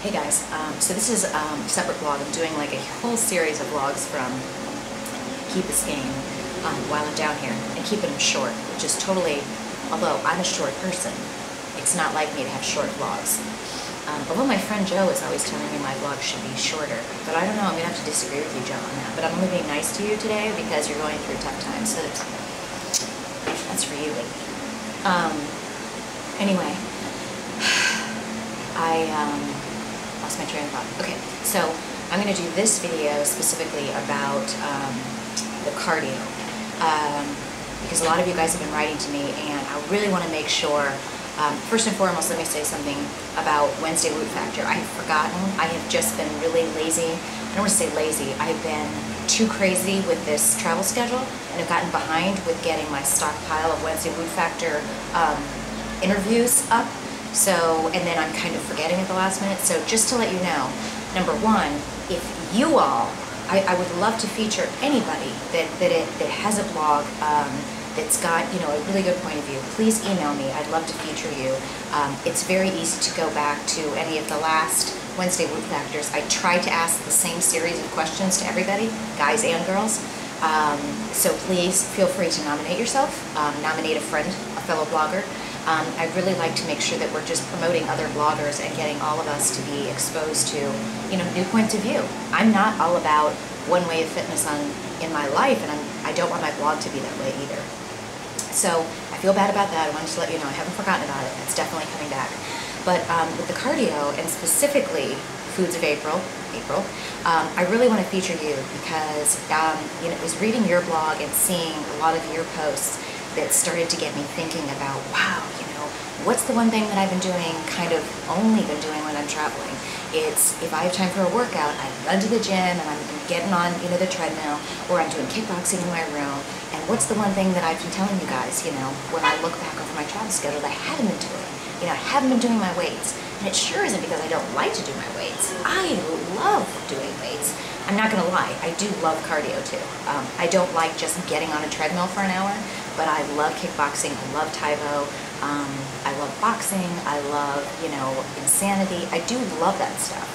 Hey guys, so this is a separate vlog. I'm doing like a whole series of vlogs from Key Biscayne while I'm down here, and keeping them short, which is totally, although I'm a short person, it's not like me to have short vlogs. Although my friend Joe is always telling me my vlogs should be shorter, but I don't know, I'm going to have to disagree with you, Joe, on that. But I'm only being nice to you today because you're going through tough times, so that's for you, lady. Anyway, I lost my train of thought. Okay, so I'm going to do this video specifically about the cardio, because a lot of you guys have been writing to me, and I really want to make sure, first and foremost, let me say something about Wednesday Woot Factor. I have forgotten. I have just been really lazy. I don't want to say lazy. I've been too crazy with this travel schedule, and have gotten behind with getting my stockpile of Wednesday Woot Factor interviews up. So, and then I'm kind of forgetting at the last minute. So just to let you know, number one, if you all, I would love to feature anybody that has a blog that's got, you know, a really good point of view. Please email me. I'd love to feature you. It's very easy to go back to any of the last Wednesday Woot Factors. I tried to ask the same series of questions to everybody, guys and girls. So please feel free to nominate yourself, nominate a friend, a fellow blogger. I'd really like to make sure that we're just promoting other bloggers and getting all of us to be exposed to, you know, new points of view. I'm not all about one way of fitness in my life, and I don't want my blog to be that way either. So I feel bad about that. I wanted to let you know I haven't forgotten about it. It's definitely coming back. But with the cardio, and specifically Foods of April, I really want to feature you because you know, I was reading your blog and seeing a lot of your posts that started to get me thinking about, wow, you know, what's the one thing that I've been doing, kind of only been doing when I'm traveling? It's, if I have time for a workout, I run to the gym and I'm getting on, you know, the treadmill, or I'm doing kickboxing in my room. And what's the one thing that I've been telling you guys, you know, when I look back over my travel schedule that I haven't been doing? You know, I haven't been doing my weights. And it sure isn't because I don't like to do my weights. I love doing weights. I'm not going to lie, I do love cardio too. I don't like just getting on a treadmill for an hour, but I love kickboxing, I love Taibo, I love boxing, I love, you know, insanity. I do love that stuff.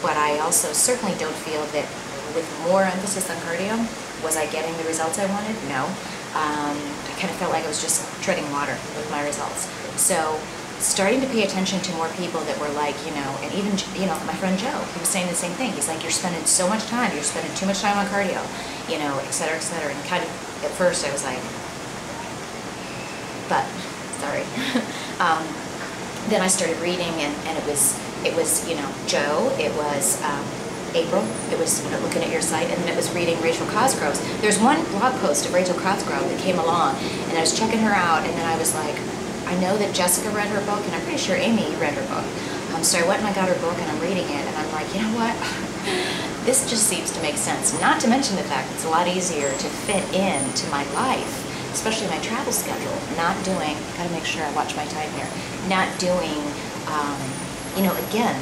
But I also certainly don't feel that with more emphasis on cardio, was I getting the results I wanted? No. I kind of felt like I was just treading water with my results. So starting to pay attention to more people that were like, you know, and even, you know, my friend Joe, he was saying the same thing. He's like, you're spending so much time, you're spending too much time on cardio, you know, et cetera, and kind of, at first I was like, but, sorry. Then I started reading, and it was, you know, Joe, it was April, it was, you know, looking at your site, and then it was reading Rachel Cosgrove's. There's one blog post of Rachel Cosgrove that came along, and I was checking her out, and then I was like, I know that Jessica read her book, and I'm pretty sure Amy read her book. So I went and I got her book, and I'm reading it, and I'm like, you know what? This just seems to make sense. Not to mention the fact it's a lot easier to fit into my life, especially my travel schedule. Not doing, gotta make sure I watch my time here, not doing, you know, again,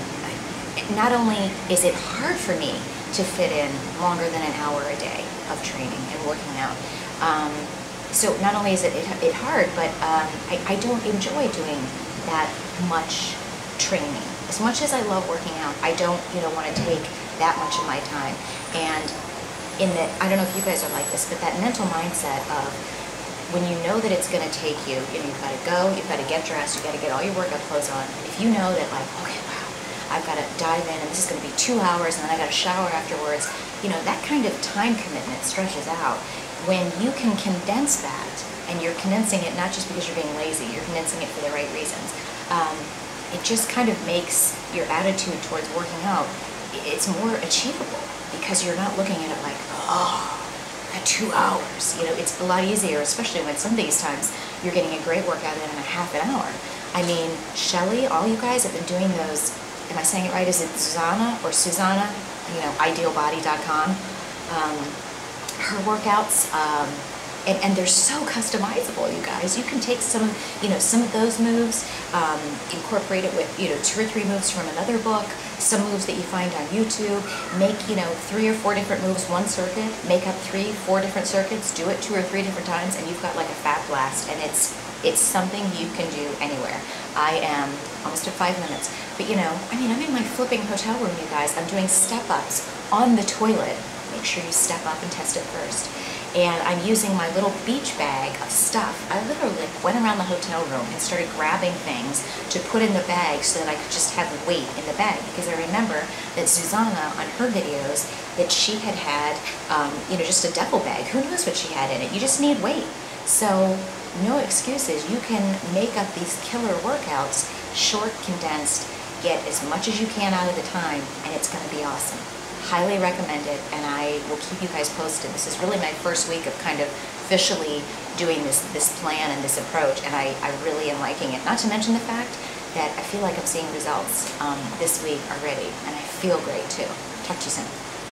not only is it hard for me to fit in longer than an hour a day of training and working out, so not only is it hard, but I don't enjoy doing that much training. As much as I love working out, I don't, you know, want to take that much of my time. And in the, I don't know if you guys are like this, but that mental mindset of when you know that it's going to take you, you know, you've got to go, you've got to get dressed, you've got to get all your workout clothes on. If you know that, like, okay, wow, I've got to dive in, and this is going to be 2 hours, and then I got to shower afterwards, you know, that kind of time commitment stretches out. When you can condense that, and you're condensing it not just because you're being lazy, you're condensing it for the right reasons, it just kind of makes your attitude towards working out, it's more achievable, because you're not looking at it like, oh, I got 2 hours. You know, it's a lot easier, especially when some of these times you're getting a great workout in a half an hour. I mean, Shelly, all you guys have been doing those, am I saying it right? Is it Susanna or Susanna? You know, idealbody.com. Her workouts, and they're so customizable, you guys. You can take some, you know, some of those moves, incorporate it with, you know, 2 or 3 moves from another book, some moves that you find on YouTube, make, you know, 3 or 4 different moves, one circuit, make up 3, 4 different circuits, do it 2 or 3 different times, and you've got like a fat blast, and it's something you can do anywhere. I am almost at 5 minutes. But you know, I mean, I'm in my flipping hotel room, you guys. I'm doing step-ups on the toilet. Make sure you step up and test it first. And I'm using my little beach bag of stuff. I literally went around the hotel room and started grabbing things to put in the bag so that I could just have weight in the bag. Because I remember that Susanna, on her videos, that she had had, you know, just a duffel bag. Who knows what she had in it? You just need weight. So no excuses. You can make up these killer workouts, short, condensed, get as much as you can out of the time, and it's going to be awesome. Highly recommend it, and I will keep you guys posted. This is really my first week of kind of officially doing this plan and this approach, and I really am liking it. Not to mention the fact that I feel like I'm seeing results this week already, and I feel great too. Talk to you soon.